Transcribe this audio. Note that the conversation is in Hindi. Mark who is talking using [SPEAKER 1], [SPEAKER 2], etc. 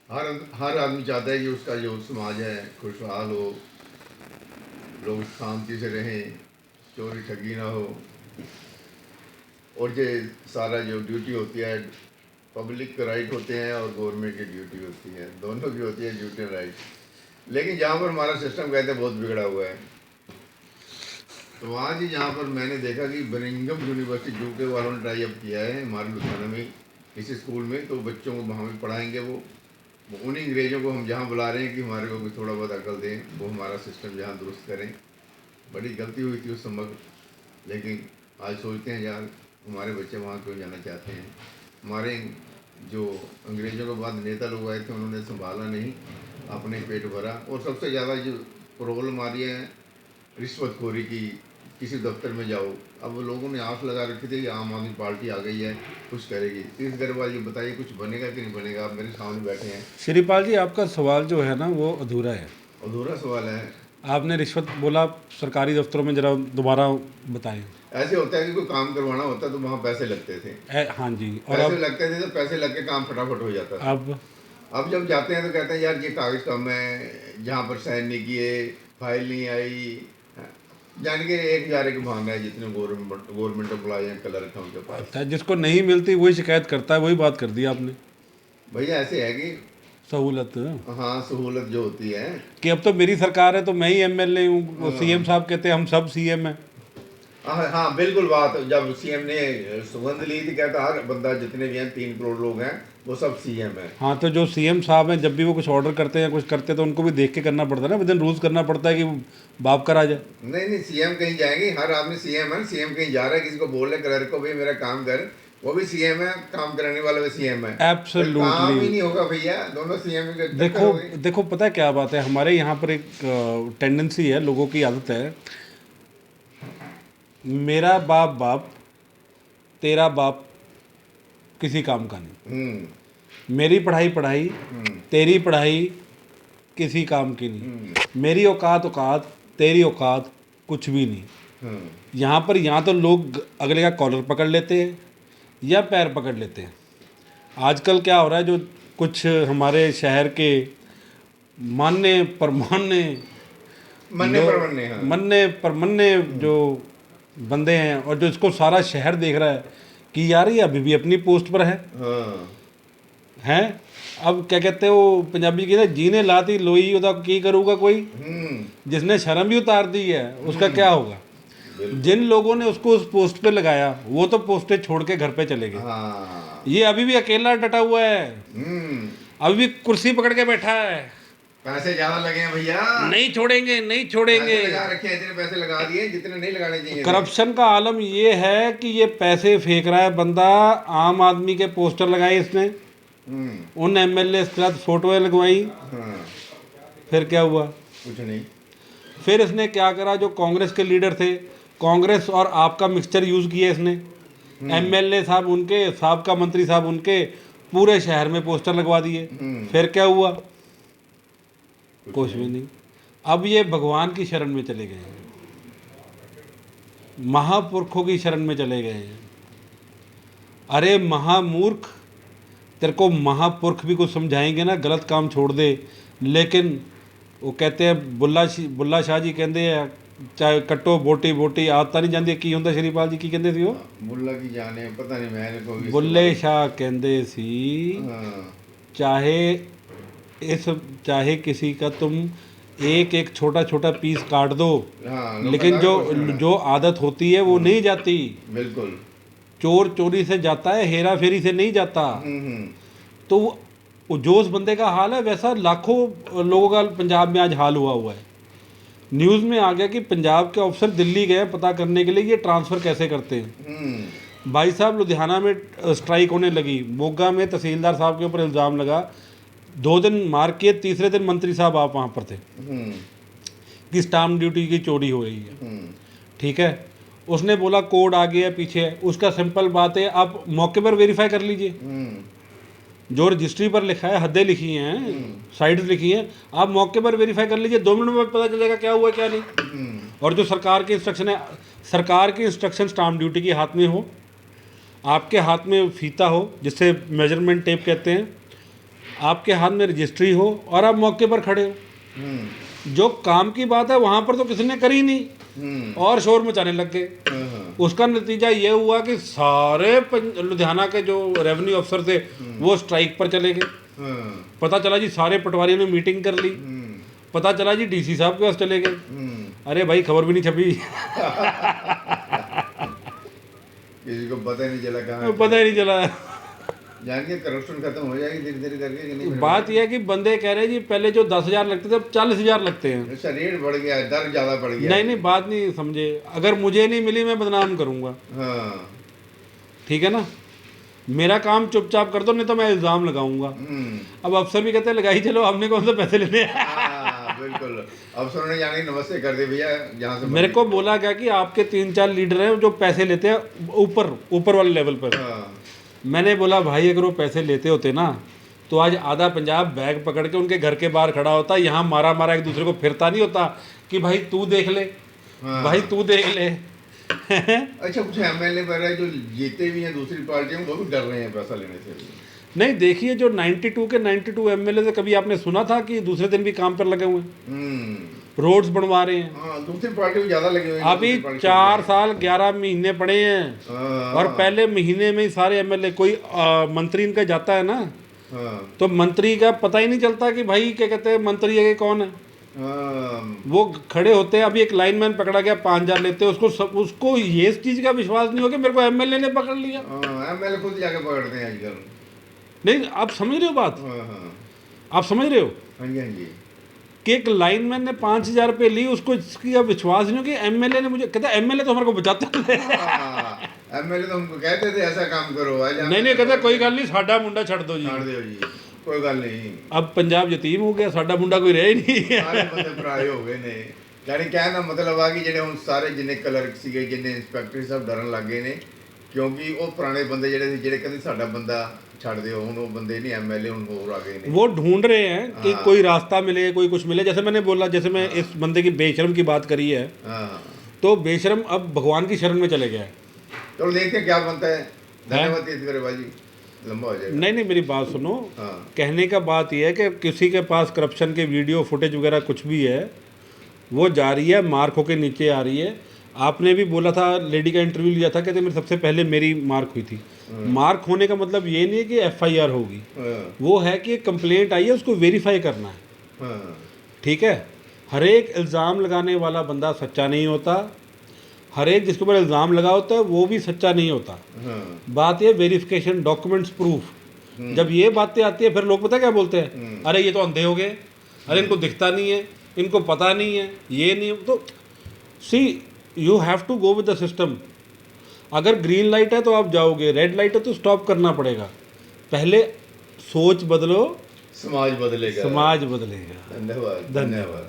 [SPEAKER 1] हर आदमी चाहता है कि उसका जो समाज है खुशहाल हो, लोग शांति से रहें, चोरी ठगी ना हो। और ये सारा जो ड्यूटी होती है, पब्लिक के राइट होते हैं और गवर्नमेंट की ड्यूटी होती है, दोनों की होती है ड्यूटी राइट। लेकिन जहाँ पर हमारा सिस्टम कहते हैं बहुत बिगड़ा हुआ है, तो आज ही जहाँ पर मैंने देखा कि बर्मिंघम यूनिवर्सिटी यूके वालों ने टाई अप किया है हमारे लुधियाना में किसी स्कूल में, तो बच्चों को वहाँ भी पढ़ाएंगे। वो उन्हीं अंग्रेज़ों को हम जहाँ बुला रहे हैं कि हमारे को भी थोड़ा बहुत अकल दें, वो हमारा सिस्टम जहाँ दुरुस्त करें। बड़ी गलती हुई थी उस समय, लेकिन आज सोचते हैं यार हमारे बच्चे वहाँ क्यों जाना चाहते हैं। हमारे जो अंग्रेज़ों के बाद नेता लोग आए थे उन्होंने संभाला नहीं, अपने पेट भरा। और सबसे ज़्यादा जो प्रॉब्लम आ रही है रिश्वतखोरी की, किसी दफ्तर में जाओ, अब लोगों ने आस लगा रखी थी कि आम आदमी पार्टी आ गई है, कुछ करेगी। तीस गरबाल ये बताइए कुछ बनेगा कि नहीं बनेगा? आप मेरे सामने बैठे हैं।
[SPEAKER 2] श्रीपाल जी, आपका सवाल जो है ना वो अधूरा है।
[SPEAKER 1] अधूरा सवाल है।
[SPEAKER 2] आपने रिश्वत बोला सरकारी दफ्तरों में, जरा दोबारा बताएं।
[SPEAKER 1] ऐसे होता है कि कोई काम करवाना होता तो वहाँ पैसे लगते थे।
[SPEAKER 2] हाँ जी। और
[SPEAKER 1] पैसे
[SPEAKER 2] अब
[SPEAKER 1] लगते थे तो पैसे लग के काम फटाफट हो जाता था। अब जब जाते हैं तो कहते हैं यार ये कागज़ कम है, जहाँ पर साइन नहीं किए, फाइल नहीं आई, जान के 1,000 के भागना है जितने गवर्नमेंट एम्प्लॉय हैं क्लर्क हैं उनके पास।
[SPEAKER 2] जिसको नहीं मिलती वही शिकायत करता है, वही बात कर दी आपने।
[SPEAKER 1] भैया ऐसे है कि
[SPEAKER 2] सहूलत
[SPEAKER 1] हाँ सहूलत जो होती है
[SPEAKER 2] कि अब तो मेरी सरकार है तो मैं ही एमएलए हूँ, सीएम साहब कहते हैं हम सब सीएम हैं।
[SPEAKER 1] हाँ बिल्कुल। बात जब सीएम ने सुगंध ली थी, कहता हर बंदा जितने भी हैं 3 करोड़ लोग हैं वो सब सीएम है।
[SPEAKER 2] हाँ, तो जो सीएम साहब हैं जब भी वो कुछ ऑर्डर करते हैं कुछ करते हैं तो उनको भी देख के करना पड़ता है ना, विदिन रूल्स करना पड़ता है कि बाप का राज है।
[SPEAKER 1] नहीं सीएम कहीं जाएंगे, हर आदमी सीएम है। सीएम कहीं जा रहा है, किसी को बोल रहे क्लर्क को भाई मेरा काम कर, वो भी सीएम है, काम कराने वाला भी सीएम है। काम ही
[SPEAKER 2] एब्सोल्युटली।
[SPEAKER 1] नहीं होगा भैया, दोनों सीएम के चक्कर
[SPEAKER 2] देखो
[SPEAKER 1] हो गए।
[SPEAKER 2] देखो, पता है क्या बात है, हमारे यहाँ पर एक टेंडेंसी है, लोगों की आदत है, मेरा बाप बाप, तेरा बाप किसी काम का नहीं, मेरी पढ़ाई पढ़ाई, तेरी पढ़ाई किसी काम की नहीं, मेरी औकात औकात, तेरी औकात कुछ भी नहीं। यहाँ पर या तो लोग अगले का कॉलर पकड़ लेते हैं या पैर पकड़ लेते हैं। आजकल क्या हो रहा है, जो कुछ हमारे शहर के मानने परमानने
[SPEAKER 1] मन्ने
[SPEAKER 2] जो
[SPEAKER 1] पर मन्ने, हाँ।
[SPEAKER 2] मन्ने परमन्ने जो बंदे हैं और जो इसको सारा शहर देख रहा है कि यार ये अभी भी अपनी पोस्ट पर है।
[SPEAKER 1] हाँ।
[SPEAKER 2] हैं अब क्या कहते हो पंजाबी कहते हैं, जीने लाती लोई उदा की करूँगा कोई। जिसने शर्म भी उतार दी है उसका क्या होगा। जिन लोगों ने उसको उस पोस्ट पे लगाया वो तो पोस्टें छोड़ के घर पे चले गए।
[SPEAKER 1] हाँ।
[SPEAKER 2] ये अभी भी अकेला डटा हुआ है, अभी भी कुर्सी पकड़ के बैठा है।
[SPEAKER 1] पैसे ज्यादा लगे हैं भैया,
[SPEAKER 2] नहीं छोड़ेंगे, नहीं छोड़ेंगे।
[SPEAKER 1] पैसे लगा रखे हैं, इतने पैसे लगा दिए जितने नहीं लगाने चाहिए।
[SPEAKER 2] करप्शन का आलम ये है कि ये पैसे फेंक रहा है बंदा। आम आदमी के पोस्टर लगाए इसने, उन एमएलए के साथ फोटोएं लगवाई। फिर क्या हुआ?
[SPEAKER 1] कुछ नहीं।
[SPEAKER 2] फिर इसने क्या करा, जो कांग्रेस के लीडर थे, कांग्रेस और आपका मिक्सचर यूज किया इसने। एमएलए साहब उनके, साहब मंत्री साहब उनके, पूरे शहर में पोस्टर लगवा दिए। फिर क्या हुआ? कुछ भी नहीं। अब ये भगवान की शरण में चले गए हैं, महापुरखों की शरण में चले गए हैं। अरे महामूर्ख, तेरे को महापुरख भी कुछ समझाएंगे ना, गलत काम छोड़ दे। लेकिन वो कहते हैं बुल्ला शाह जी कहते हैं, चाहे कट्टो बोटी बोटी आता नहीं जाती की ਹੁੰਦਾ श्रीपाल जी की कहते सी वो
[SPEAKER 1] बुल्ला की जाने पता नहीं, मैंने कोई
[SPEAKER 2] बुल्ले शाह कहते सी, चाहे किसी का तुम एक एक छोटा छोटा पीस काट दो, लेकिन जो आदत होती है वो नहीं जाती।
[SPEAKER 1] बिल्कुल।
[SPEAKER 2] चोर चोरी से जाता है, हेरा फेरी से नहीं जाता। तो वो जो उस बंदे का हाल है वैसा लाखों लोगों का पंजाब में आज हाल हुआ है। न्यूज़ में आ गया कि पंजाब के अफसर दिल्ली गए पता करने के लिए ये ट्रांसफ़र कैसे करते हैं। भाई साहब, लुधियाना में स्ट्राइक होने लगी, मोगा में तहसीलदार साहब के ऊपर इल्ज़ाम लगा, 2 दिन मार किए, तीसरे दिन मंत्री साहब आप वहाँ पर थे कि स्टाम्प ड्यूटी की चोरी हो रही है। ठीक है, उसने बोला कोड आ गया पीछे, उसका सिंपल बात है, आप मौके पर वेरीफाई कर लीजिए। जो रजिस्ट्री पर लिखा है, हदें लिखी हैं, साइड्स लिखी हैं, आप मौके पर वेरीफाई कर लीजिए, 2 मिनट में पता चल जाएगा क्या हुआ क्या नहीं। और जो सरकार की इंस्ट्रक्शन है, सरकार की इंस्ट्रक्शन स्टाम्प ड्यूटी के हाथ में हो, आपके हाथ में फीता हो जिससे मेजरमेंट टेप कहते हैं, आपके हाथ में रजिस्ट्री हो और आप मौके पर खड़े हो, जो काम की बात है वहाँ पर तो किसी ने करी नहीं और शोर मचाने लग गए। उसका नतीजा ये हुआ कि सारे लुधियाना के जो रेवेन्यू अफसर थे वो स्ट्राइक पर चले गए। पता चला जी सारे पटवारियों ने मीटिंग कर ली, पता चला जी डीसी साहब के पास चले गए। अरे भाई खबर भी नहीं छपी
[SPEAKER 1] किसी को पता ही नहीं चला कहाँ
[SPEAKER 2] पता ही नहीं चला।
[SPEAKER 1] जान के करप्शन खत्म हो जाएगी धीरे धीरे करके कि नहीं?
[SPEAKER 2] बात यह है कि बंदे कह रहे हैं जी पहले जो 10,000 लगते थे अब 40,000 लगते हैं।
[SPEAKER 1] अच्छा, रेट बढ़ गया है, दर ज्यादा बढ़ गया।
[SPEAKER 2] नहीं नहीं, बात नहीं समझे, अगर मुझे नहीं मिली मैं बदनाम करूंगा।
[SPEAKER 1] हाँ।
[SPEAKER 2] ठीक है ना, मेरा काम चुपचाप कर दो, नहीं तो मैं इल्ज़ाम लगाऊंगा। अब अफसर भी कहते हैं लगाई चलो, हमने कौन से पैसे लेने हैं।
[SPEAKER 1] बिल्कुल, अफसरों ने जाने नमस्ते कर दे भैया जहाँ से
[SPEAKER 2] मेरे को बोला गया कि आपके 3-4 लीडर हैं जो पैसे लेते हैं ऊपर वाले लेवल पर। मैंने बोला भाई अगर वो पैसे लेते होते ना तो आज आधा पंजाब बैग पकड़ के उनके घर के बाहर खड़ा होता, यहाँ मारा मारा एक दूसरे को फिरता नहीं होता कि भाई तू देख ले, भाई तू देख ले।
[SPEAKER 1] अच्छा, कुछ एमएलए वगैरह जो जीते भी हैं दूसरी पार्टियों, वो भी डर रहे हैं पैसा लेने से।
[SPEAKER 2] नहीं देखिए, जो 92 के 92 एमएलए थे, कभी आपने सुना था कि दूसरे दिन भी काम पर लगे हुए हैं, रोड्स बनवा रहे हैं।
[SPEAKER 1] हाँ, दूसरी पार्टी में ज्यादा लगे हुए हैं।
[SPEAKER 2] अभी 4 साल 11 महीने पड़े हैं और पहले महीने में ही सारे एमएलए, कोई मंत्री इनका जाता है ना तो मंत्री का पता ही नहीं चलता कि भाई क्या कहते हैं मंत्री है कि कौन है। वो खड़े होते हैं, अभी एक लाइनमैन पकड़ा गया 5,000 लेते हैं, उसको ये इस चीज का विश्वास नहीं हो कि मेरे को एमएलए ने पकड़ लिया।
[SPEAKER 1] एमएलए खुद जाके पकड़ते हैं आजकल।
[SPEAKER 2] नहीं, आप समझ रहे हो बात? आप समझ रहे हो?
[SPEAKER 1] हाँ जी, हाँ जी।
[SPEAKER 2] कि एक लाइनमैन ने 5,000 रुपये ली, उसको इसका विश्वास नहीं हो कि एमएलए ने मुझे कहता, एमएलए तो हमारे को बचाते थे।
[SPEAKER 1] एमएलए तो हमको कहते थे ऐसा काम करो,
[SPEAKER 2] नहीं कहता कोई गल नहीं, साडा मुंडा छड़ दो जी,
[SPEAKER 1] छाड़ दो जी, कोई गल नहीं।
[SPEAKER 2] अब पंजाब यतीम हो गया, साडा मुंडा कोई रह ही नहीं।
[SPEAKER 1] सारे बंदे पराए हो गए ने। यानी कहने का मतलब आ कि ਜਿਹੜੇ ਹੁਣ ਸਾਰੇ ਜਿੰਨੇ ਕਲਰਕ ਸੀਗੇ, ਜਿੰਨੇ ਇੰਸਪੈਕਟਰ ਸਭ ਡਰਨ ਲੱਗ ਗਏ ਨੇ, क्योंकि वो पुराने बंदे ਜਿਹੜੇ ਕਹਿੰਦੇ ਸਾਡਾ ਬੰਦਾ ਛੱਡ ਦਿਓ, ਹੁਣ ਉਹ ਬੰਦੇ नहीं, एमएलए ਹੁਣ ਹੋਰ आ गए ने।
[SPEAKER 2] वो ढूंढ रहे हैं कि कोई रास्ता मिले, कोई कुछ मिले। जैसे मैंने बोला, जैसे मैं इस बंदे की बेशरम की बात करी है, तो बेशरम अब भगवान की शरण में चले गया है।
[SPEAKER 1] चलो देखते हैं क्या बनता है। धन्यवाद तीर्थकर भाजी, लंबा हो जाएगा।
[SPEAKER 2] नहीं मेरी बात सुनो, कहने का बात यह है कि किसी के पास करप्शन के वीडियो फुटेज वगैरह कुछ भी है, वो जा रही है, मार्क होके नीचे आ रही है। आपने भी बोला था, लेडी का इंटरव्यू लिया था, कहते मेरे सबसे पहले मेरी मार्क हुई थी। मार्क होने का मतलब ये नहीं है कि एफआईआर होगी, वो है कि एक कंप्लेंट आई है, उसको वेरीफाई करना है। ठीक है, हर एक इल्ज़ाम लगाने वाला बंदा सच्चा नहीं होता, हर एक जिसके ऊपर इल्ज़ाम लगा होता है वो भी सच्चा नहीं होता। बात ये वेरिफिकेशन, डॉक्यूमेंट्स, प्रूफ, जब ये बातें आती है फिर लोग पता क्या बोलते हैं, अरे ये तो अंधे हो गए, अरे इनको दिखता नहीं है, इनको पता नहीं है, ये नहीं। तो see you have to go with the system. अगर ग्रीन लाइट है तो आप जाओगे, रेड लाइट है तो स्टॉप करना पड़ेगा। पहले सोच बदलो,
[SPEAKER 1] समाज बदलेगा,
[SPEAKER 2] समाज बदलेगा।
[SPEAKER 1] धन्यवाद, धन्यवाद।